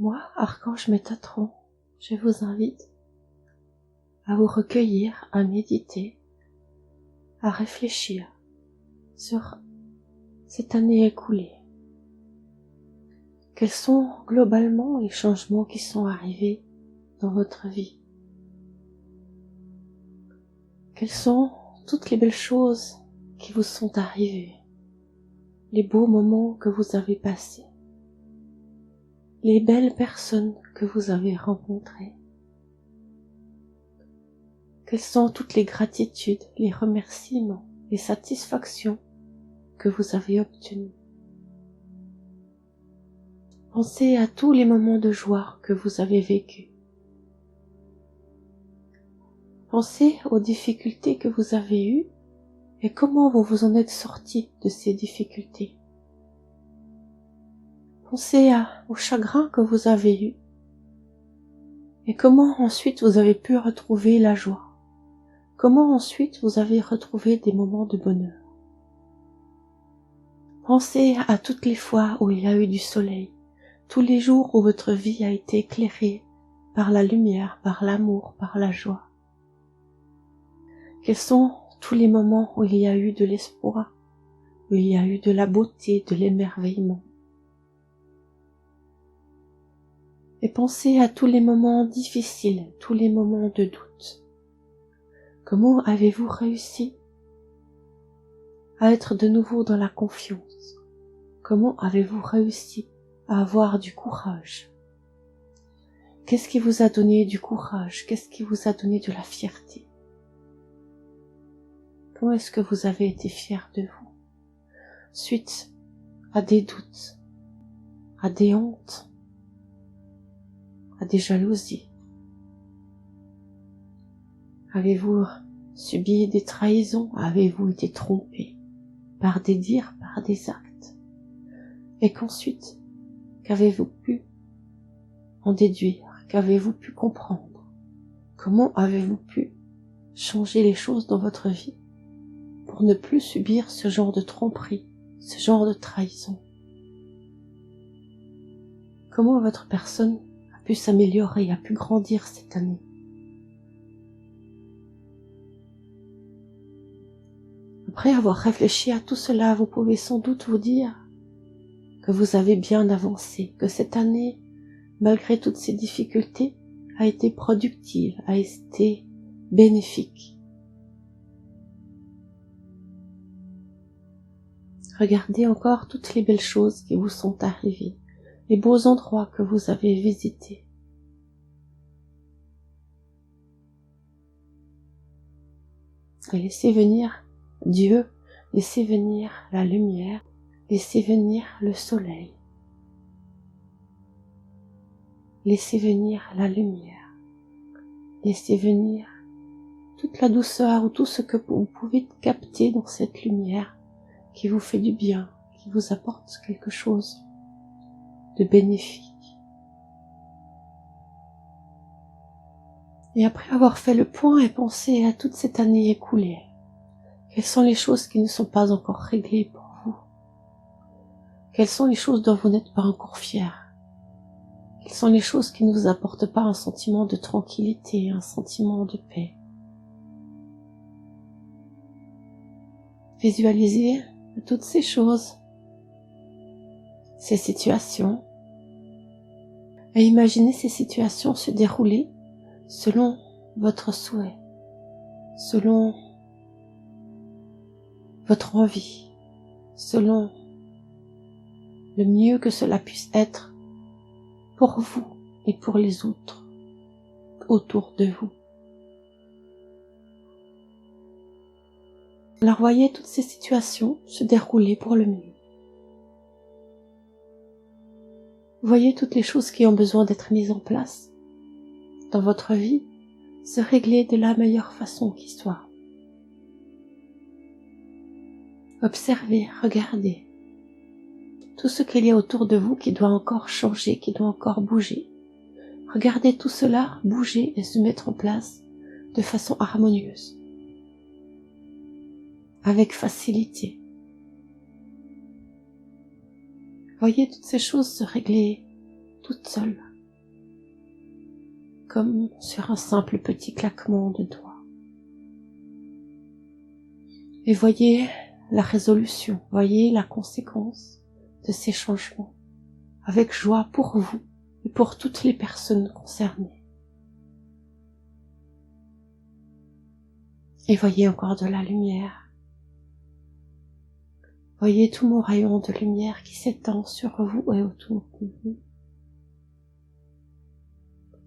Moi, Archange Métatron, je vous invite à vous recueillir, à méditer, à réfléchir sur cette année écoulée. Quels sont globalement les changements qui sont arrivés dans votre vie? Quelles sont toutes les belles choses qui vous sont arrivées? Les beaux moments que vous avez passés? Les belles personnes que vous avez rencontrées? Quelles sont toutes les gratitudes, les remerciements, les satisfactions que vous avez obtenues? Pensez à tous les moments de joie que vous avez vécus. Pensez aux difficultés que vous avez eues et comment vous vous en êtes sortis de ces difficultés. Pensez au chagrin que vous avez eu et comment ensuite vous avez pu retrouver la joie. Comment ensuite vous avez retrouvé des moments de bonheur. Pensez à toutes les fois où il y a eu du soleil, tous les jours où votre vie a été éclairée par la lumière, par l'amour, par la joie. Quels sont tous les moments où il y a eu de l'espoir, où il y a eu de la beauté, de l'émerveillement. Et pensez à tous les moments difficiles, tous les moments de doute. Comment avez-vous réussi à être de nouveau dans la confiance? Comment avez-vous réussi à avoir du courage? Qu'est-ce qui vous a donné du courage? Qu'est-ce qui vous a donné de la fierté? Comment est-ce que vous avez été fier de vous? Suite à des doutes, à des hontes, à des jalousies. Avez-vous subi des trahisons? Avez-vous été trompé par des dires, par des actes? Et qu'ensuite, qu'avez-vous pu en déduire? Qu'avez-vous pu comprendre? Comment avez-vous pu changer les choses dans votre vie pour ne plus subir ce genre de tromperie, ce genre de trahison? Comment votre personne a pu s'améliorer, a pu grandir cette année? Après avoir réfléchi à tout cela, vous pouvez sans doute vous dire que vous avez bien avancé, que cette année, malgré toutes ces difficultés, a été productive, a été bénéfique. Regardez encore toutes les belles choses qui vous sont arrivées, les beaux endroits que vous avez visités. Et laissez venir Dieu, laissez venir la lumière, laissez venir le soleil. Laissez venir la lumière. Laissez venir toute la douceur ou tout ce que vous pouvez capter dans cette lumière qui vous fait du bien, qui vous apporte quelque chose de bénéfique. Et après avoir fait le point et pensé à toute cette année écoulée, quelles sont les choses qui ne sont pas encore réglées pour vous? Quelles sont les choses dont vous n'êtes pas encore fiers? Quelles sont les choses qui ne vous apportent pas un sentiment de tranquillité, un sentiment de paix? Visualisez toutes ces choses, ces situations, et imaginez ces situations se dérouler selon votre souhait, selon votre envie, selon le mieux que cela puisse être pour vous et pour les autres autour de vous. Alors voyez toutes ces situations se dérouler pour le mieux. Voyez toutes les choses qui ont besoin d'être mises en place dans votre vie se régler de la meilleure façon qui soit. Observez, regardez tout ce qu'il y a autour de vous qui doit encore changer, qui doit encore bouger. Regardez tout cela bouger et se mettre en place de façon harmonieuse, avec facilité. Voyez toutes ces choses se régler toutes seules, comme sur un simple petit claquement de doigts. Et voyez la résolution, voyez la conséquence de ces changements, avec joie pour vous et pour toutes les personnes concernées. Et voyez encore de la lumière. Voyez tout mon rayon de lumière qui s'étend sur vous et autour de vous.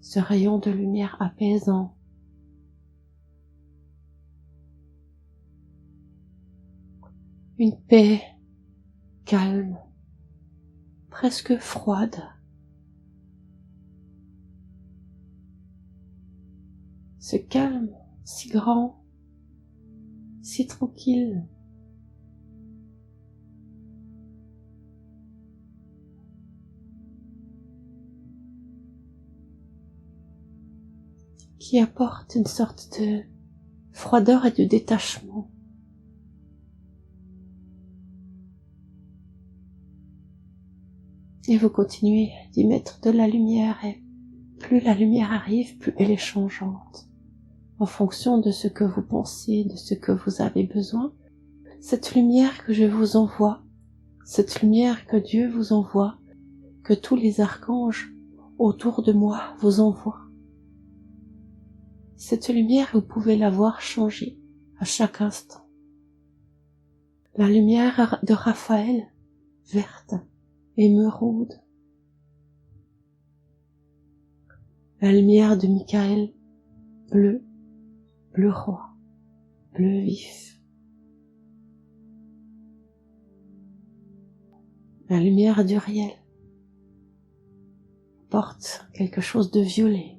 Ce rayon de lumière apaisant. Une paix calme, presque froide. Ce calme si grand, si tranquille. Qui apporte une sorte de froideur et de détachement. Et vous continuez d'y mettre de la lumière et plus la lumière arrive, plus elle est changeante. En fonction de ce que vous pensez, de ce que vous avez besoin, cette lumière que je vous envoie, cette lumière que Dieu vous envoie, que tous les archanges autour de moi vous envoient. Cette lumière, vous pouvez la voir changer à chaque instant. La lumière de Raphaël, verte, émeraude. La lumière de Michael, bleu, bleu roi, bleu vif. La lumière d'Uriel porte quelque chose de violet,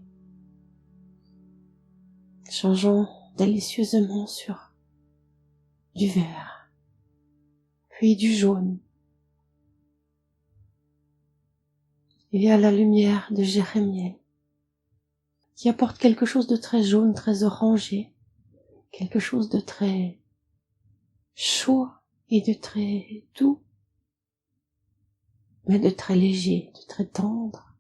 changeant délicieusement sur du vert, puis du jaune. Il y a la lumière de Jérémiel, qui apporte quelque chose de très jaune, très orangé, quelque chose de très chaud et de très doux, mais de très léger, de très tendre.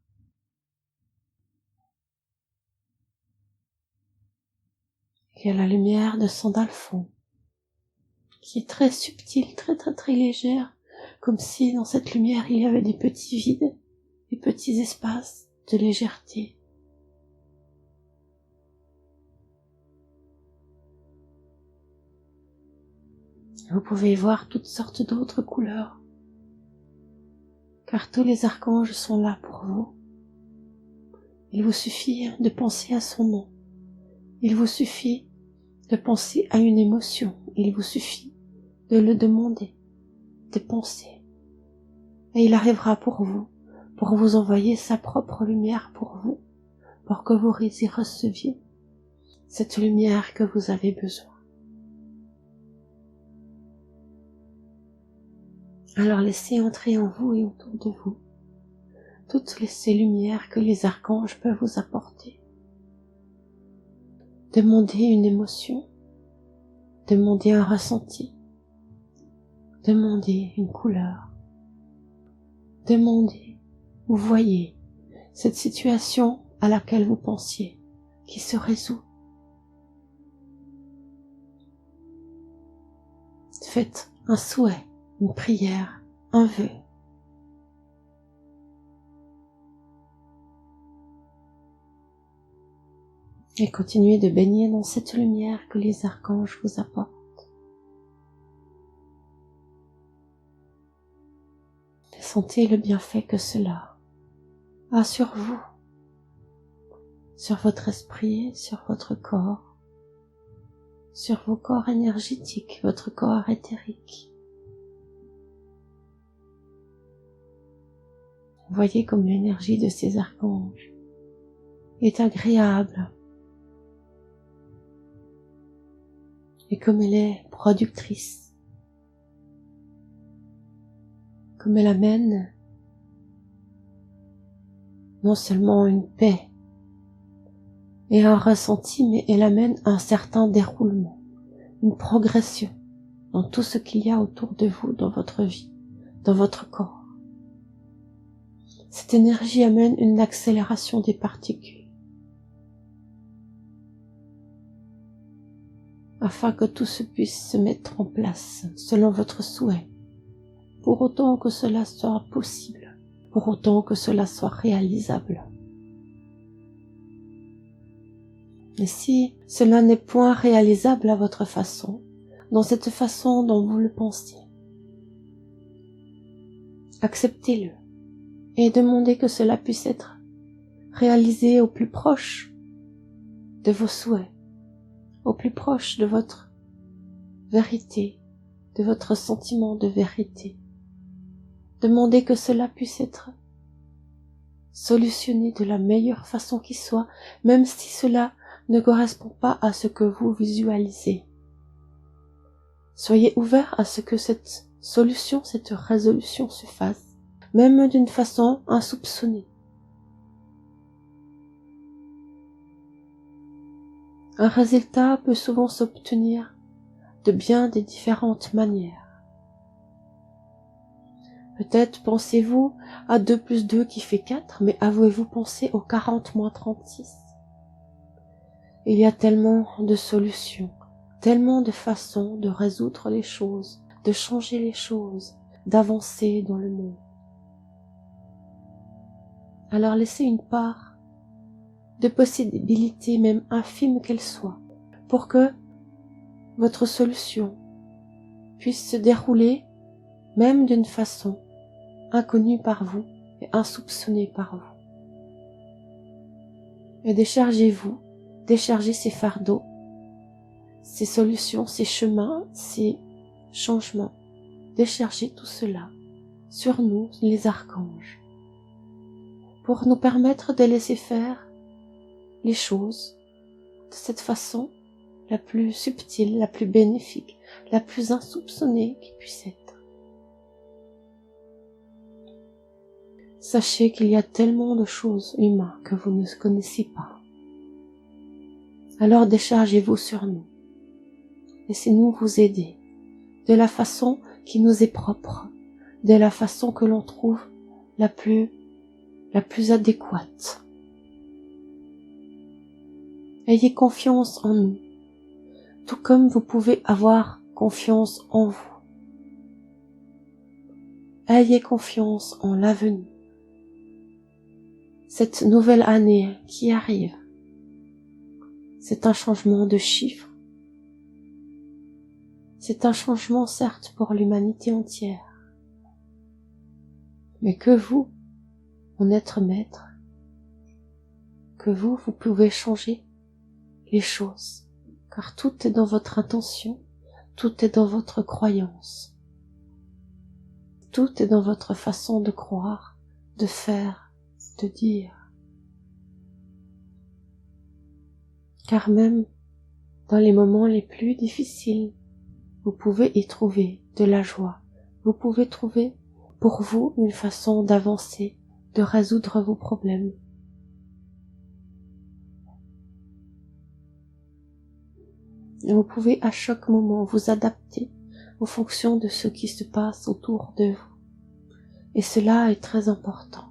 Il y a la lumière de Sandalphon, qui est très subtile, très très très légère, comme si dans cette lumière il y avait des petits vides, des petits espaces de légèreté. Vous pouvez voir toutes sortes d'autres couleurs, car tous les archanges sont là pour vous. Il vous suffit de penser à son nom. Il vous suffit de penser à une émotion. Il vous suffit de le demander, de penser. Et il arrivera pour vous envoyer sa propre lumière pour vous, pour que vous y receviez cette lumière que vous avez besoin. Alors laissez entrer en vous et autour de vous toutes ces lumières que les archanges peuvent vous apporter. Demandez une émotion, demandez un ressenti, demandez une couleur, demandez ou voyez cette situation à laquelle vous pensiez qui se résout. Faites un souhait, une prière, un vœu. Et continuez de baigner dans cette lumière que les archanges vous apportent. Et sentez le bienfait que cela a sur vous, sur votre esprit, sur votre corps, sur vos corps énergétiques, votre corps éthérique. Voyez comme l'énergie de ces archanges est agréable et comme elle est productrice, comme elle amène non seulement une paix et un ressenti, mais elle amène un certain déroulement, une progression dans tout ce qu'il y a autour de vous, dans votre vie, dans votre corps. Cette énergie amène une accélération des particules. afin que tout se puisse se mettre en place selon votre souhait, pour autant que cela soit possible, pour autant que cela soit réalisable. Et si cela n'est point réalisable à votre façon, dans cette façon dont vous le pensez, acceptez-le et demandez que cela puisse être réalisé au plus proche de vos souhaits, au plus proche de votre vérité, de votre sentiment de vérité. Demandez que cela puisse être solutionné de la meilleure façon qui soit, même si cela ne correspond pas à ce que vous visualisez. Soyez ouvert à ce que cette solution, cette résolution se fasse, même d'une façon insoupçonnée. Un résultat peut souvent s'obtenir de bien des différentes manières. Peut-être pensez-vous à 2 plus 2 qui fait 4, mais avez-vous pensé au 40 moins 36? Il y a tellement de solutions, tellement de façons de résoudre les choses, de changer les choses, d'avancer dans le monde. Alors laissez une part de possibilités, même infime qu'elle soit, pour que votre solution puisse se dérouler même d'une façon inconnue par vous et insoupçonnée par vous. Et déchargez-vous, déchargez ces fardeaux, ces solutions, ces chemins, ces changements. Déchargez tout cela sur nous, les archanges, pour nous permettre de laisser faire les choses de cette façon la plus subtile, la plus bénéfique, la plus insoupçonnée qui puisse être. Sachez qu'il y a tellement de choses humaines que vous ne connaissez pas. Alors déchargez-vous sur nous. Laissez-nous vous aider de la façon qui nous est propre, de la façon que l'on trouve la plus adéquate. Ayez confiance en nous, tout comme vous pouvez avoir confiance en vous. Ayez confiance en l'avenir. Cette nouvelle année qui arrive, c'est un changement de chiffres. C'est un changement certes pour l'humanité entière, mais que vous, en être maître, que vous pouvez changer les choses, car tout est dans votre intention, tout est dans votre croyance, tout est dans votre façon de croire, de faire, de dire. Car même dans les moments les plus difficiles, vous pouvez y trouver de la joie, vous pouvez trouver pour vous une façon d'avancer, de résoudre vos problèmes. Et vous pouvez à chaque moment vous adapter en fonction de ce qui se passe autour de vous. Et cela est très important.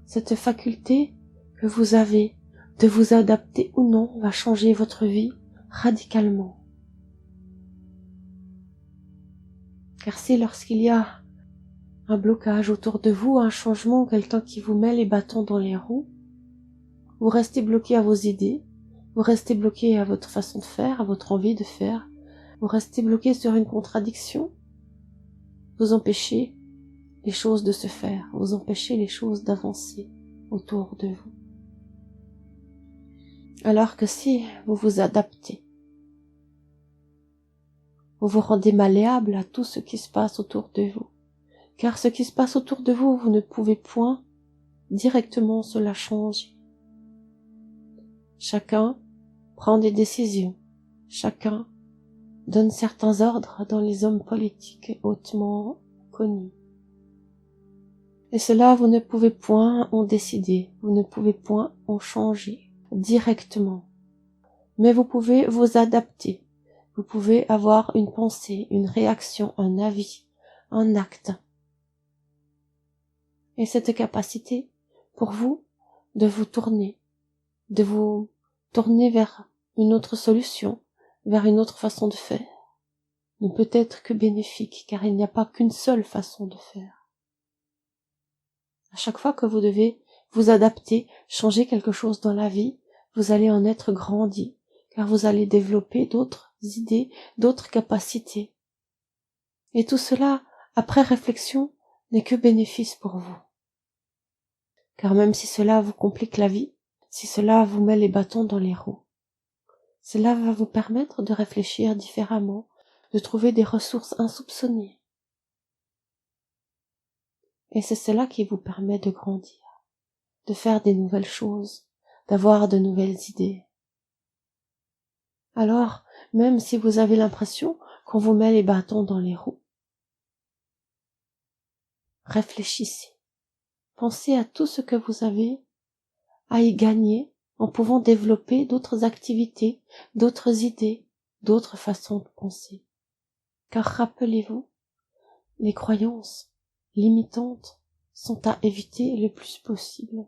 Cette faculté que vous avez de vous adapter ou non va changer votre vie radicalement. Car c'est lorsqu'il y a un blocage autour de vous, un changement, quelqu'un qui vous met les bâtons dans les roues, vous restez bloqué à vos idées, vous restez bloqué à votre façon de faire, à votre envie de faire, vous restez bloqué sur une contradiction, vous empêchez les choses de se faire, vous empêchez les choses d'avancer autour de vous. Alors que si vous vous adaptez, vous vous rendez malléable à tout ce qui se passe autour de vous, car ce qui se passe autour de vous, vous ne pouvez point directement cela changer. Chacun prend des décisions, chacun donne certains ordres dans les hommes politiques hautement connus. Et cela, vous ne pouvez point en décider, vous ne pouvez point en changer directement. Mais vous pouvez vous adapter, vous pouvez avoir une pensée, une réaction, un avis, un acte. Et cette capacité, pour vous, de vous tourner vers une autre solution, vers une autre façon de faire ne peut être que bénéfique, car il n'y a pas qu'une seule façon de faire. À chaque fois que vous devez vous adapter, changer quelque chose dans la vie, vous allez en être grandi, car vous allez développer d'autres idées, d'autres capacités. Et tout cela, après réflexion, n'est que bénéfice pour vous. Car même si cela vous complique la vie, si cela vous met les bâtons dans les roues, cela va vous permettre de réfléchir différemment, de trouver des ressources insoupçonnées. Et c'est cela qui vous permet de grandir, de faire des nouvelles choses, d'avoir de nouvelles idées. Alors, même si vous avez l'impression qu'on vous met les bâtons dans les roues, réfléchissez, pensez à tout ce que vous avez à y gagner en pouvant développer d'autres activités, d'autres idées, d'autres façons de penser. Car rappelez-vous, les croyances limitantes sont à éviter le plus possible.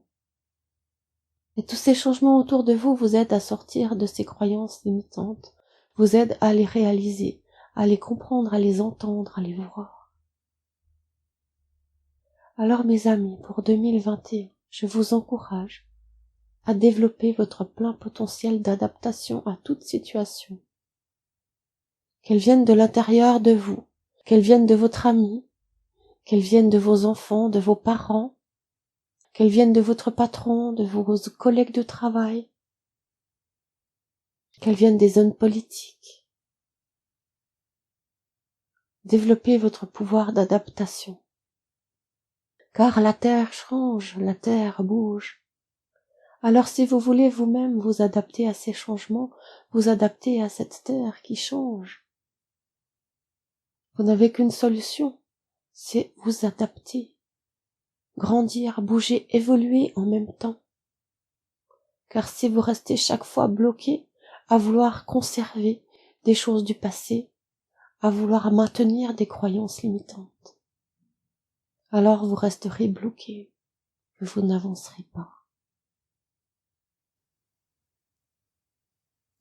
Et tous ces changements autour de vous vous aident à sortir de ces croyances limitantes, vous aident à les réaliser, à les comprendre, à les entendre, à les voir. Alors mes amis, pour 2021, je vous encourage à développer votre plein potentiel d'adaptation à toute situation. Qu'elles viennent de l'intérieur de vous, qu'elles viennent de votre ami, qu'elles viennent de vos enfants, de vos parents, qu'elles viennent de votre patron, de vos collègues de travail, qu'elles viennent des hommes politiques. Développez votre pouvoir d'adaptation. Car la terre change, la terre bouge. Alors si vous voulez vous-même vous adapter à ces changements, vous adapter à cette terre qui change, vous n'avez qu'une solution, c'est vous adapter, grandir, bouger, évoluer en même temps. Car si vous restez chaque fois bloqué à vouloir conserver des choses du passé, à vouloir maintenir des croyances limitantes, alors vous resterez bloqué, vous n'avancerez pas.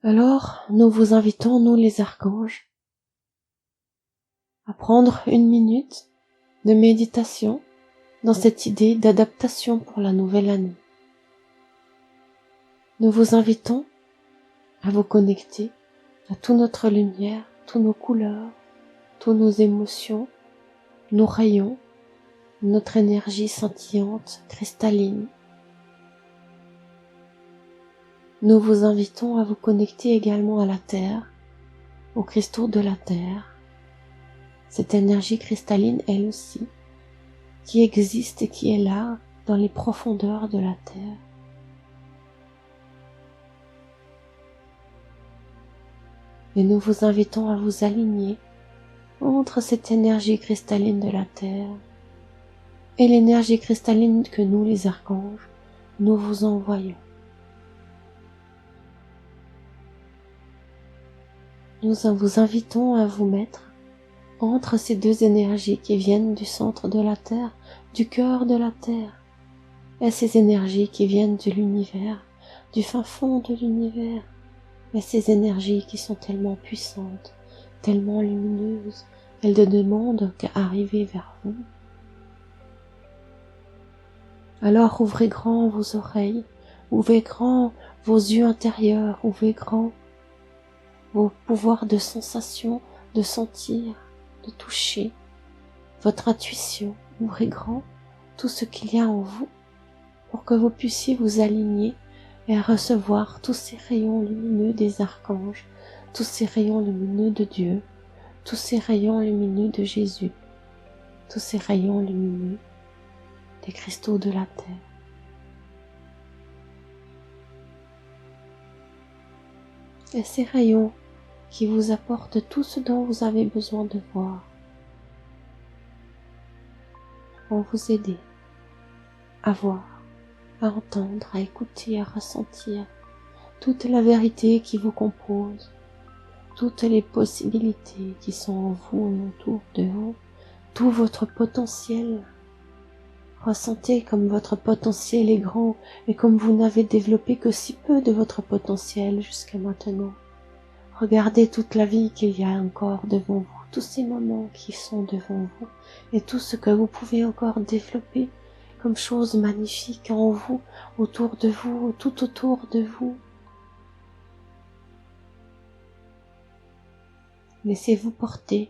Alors, nous vous invitons, nous les archanges, à prendre une minute de méditation dans cette idée d'adaptation pour la nouvelle année. Nous vous invitons à vous connecter à toute notre lumière, toutes nos couleurs, toutes nos émotions, nos rayons, notre énergie scintillante, cristalline. Nous vous invitons à vous connecter également à la Terre, aux cristaux de la Terre, cette énergie cristalline elle aussi, qui existe et qui est là dans les profondeurs de la Terre. Et nous vous invitons à vous aligner entre cette énergie cristalline de la Terre et l'énergie cristalline que nous, les archanges, nous vous envoyons. Nous vous invitons à vous mettre entre ces deux énergies qui viennent du centre de la Terre, du cœur de la Terre, et ces énergies qui viennent de l'univers, du fin fond de l'univers, et ces énergies qui sont tellement puissantes, tellement lumineuses, elles ne demandent qu'à arriver vers vous. Alors ouvrez grand vos oreilles, ouvrez grand vos yeux intérieurs, ouvrez grand vos pouvoirs de sensation, de sentir, de toucher, votre intuition, ouvrez grand tout ce qu'il y a en vous pour que vous puissiez vous aligner et recevoir tous ces rayons lumineux des archanges, tous ces rayons lumineux de Dieu, tous ces rayons lumineux de Jésus, tous ces rayons lumineux des cristaux de la terre. Et ces rayons qui vous apportent tout ce dont vous avez besoin de voir vont vous aider à voir, à entendre, à écouter, à ressentir toute la vérité qui vous compose, toutes les possibilités qui sont en vous et autour de vous, tout votre potentiel. Ressentez comme votre potentiel est grand et comme vous n'avez développé que si peu de votre potentiel jusqu'à maintenant. Regardez toute la vie qu'il y a encore devant vous, tous ces moments qui sont devant vous et tout ce que vous pouvez encore développer comme choses magnifiques en vous, autour de vous, tout autour de vous. Laissez-vous porter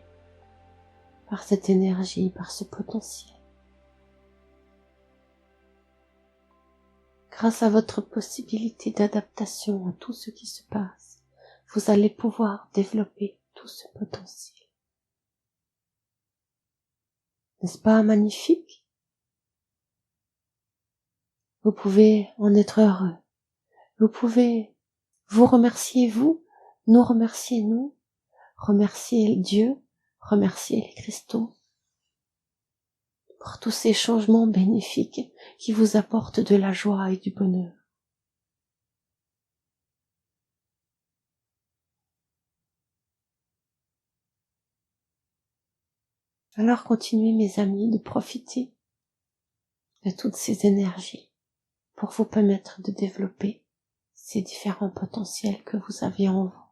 par cette énergie, par ce potentiel. Grâce à votre possibilité d'adaptation à tout ce qui se passe, vous allez pouvoir développer tout ce potentiel. N'est-ce pas magnifique? Vous pouvez en être heureux. Vous pouvez vous remercier vous, nous remercier nous, remercier Dieu, remercier les cristaux pour tous ces changements bénéfiques qui vous apportent de la joie et du bonheur. Alors continuez mes amis de profiter de toutes ces énergies pour vous permettre de développer ces différents potentiels que vous avez en vous.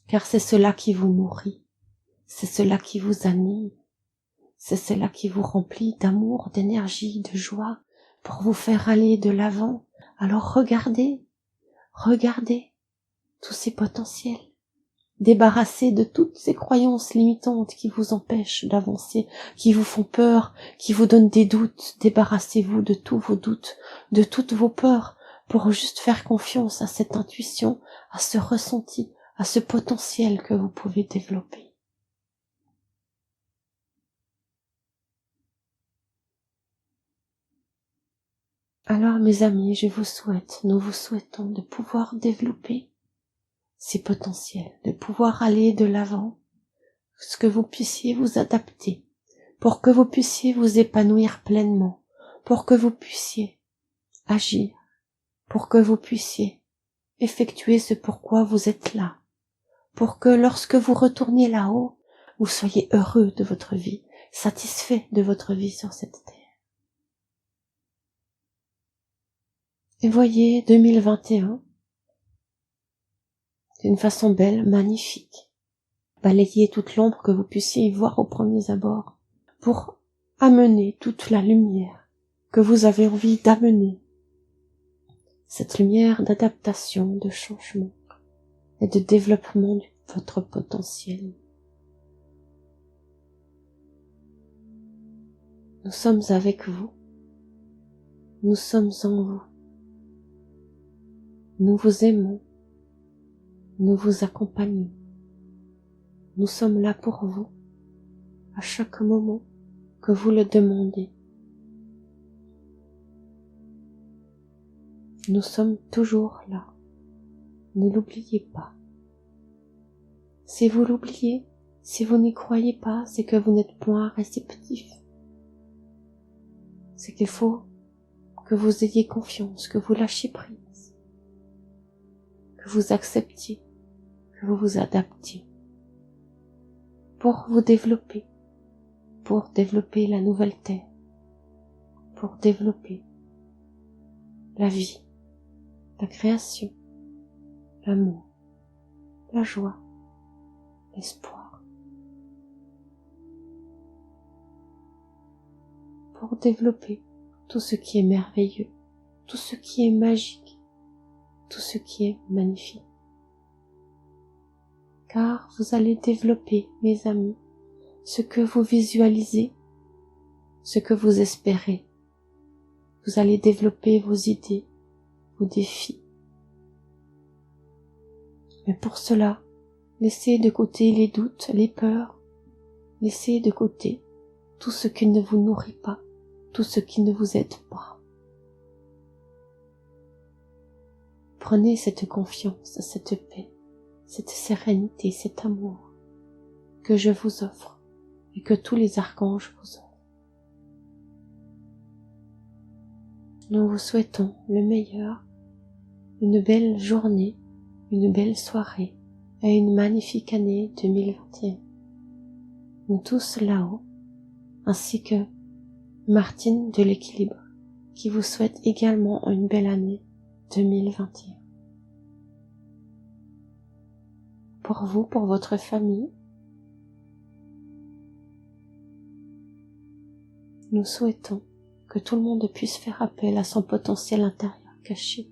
Car c'est cela qui vous nourrit, c'est cela qui vous anime, c'est cela qui vous remplit d'amour, d'énergie, de joie pour vous faire aller de l'avant. Alors regardez tous ces potentiels. Débarrassez de toutes ces croyances limitantes qui vous empêchent d'avancer, qui vous font peur, qui vous donnent des doutes. Débarrassez-vous de tous vos doutes, de toutes vos peurs, pour juste faire confiance à cette intuition, à ce ressenti, à ce potentiel que vous pouvez développer. Alors mes amis, nous vous souhaitons de pouvoir développer ces potentiels, de pouvoir aller de l'avant, ce que vous puissiez vous adapter, pour que vous puissiez vous épanouir pleinement, pour que vous puissiez agir, pour que vous puissiez effectuer ce pourquoi vous êtes là, pour que lorsque vous retourniez là-haut, vous soyez heureux de votre vie, satisfait de votre vie sur cette terre. Et voyez 2021 d'une façon belle, magnifique. Balayez toute l'ombre que vous puissiez y voir aux premiers abords pour amener toute la lumière que vous avez envie d'amener. Cette lumière d'adaptation, de changement et de développement de votre potentiel. Nous sommes avec vous. Nous sommes en vous. Nous vous aimons. Nous vous accompagnons. Nous sommes là pour vous, à chaque moment que vous le demandez. Nous sommes toujours là. Ne l'oubliez pas. Si vous l'oubliez, si vous n'y croyez pas, c'est que vous n'êtes point réceptif. C'est qu'il faut que vous ayez confiance, que vous lâchiez prise, que vous acceptiez, que vous vous adaptiez pour vous développer, pour développer la nouvelle terre, pour développer la vie, la création, l'amour, la joie, l'espoir, pour développer tout ce qui est merveilleux, tout ce qui est magique, tout ce qui est magnifique. Car vous allez développer, mes amis, ce que vous visualisez, ce que vous espérez. Vous allez développer vos idées, vos défis. Mais pour cela, laissez de côté les doutes, les peurs, laissez de côté tout ce qui ne vous nourrit pas, tout ce qui ne vous aide pas. Prenez cette confiance, cette paix, cette sérénité, cet amour que je vous offre et que tous les archanges vous offrent. Nous vous souhaitons le meilleur, une belle journée, une belle soirée et une magnifique année 2021. Nous tous là-haut, ainsi que Martine de l'équilibre, qui vous souhaite également une belle année 2021. pour vous, pour votre famille. Nous souhaitons que tout le monde puisse faire appel à son potentiel intérieur caché.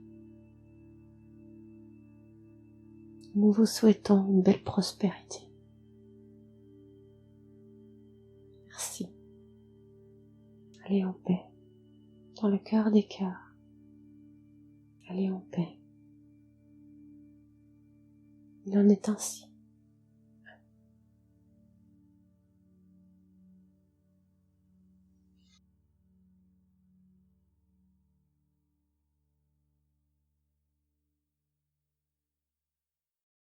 Nous vous souhaitons une belle prospérité. Merci. Allez en paix, dans le cœur des cœurs. Allez en paix. Il en est ainsi.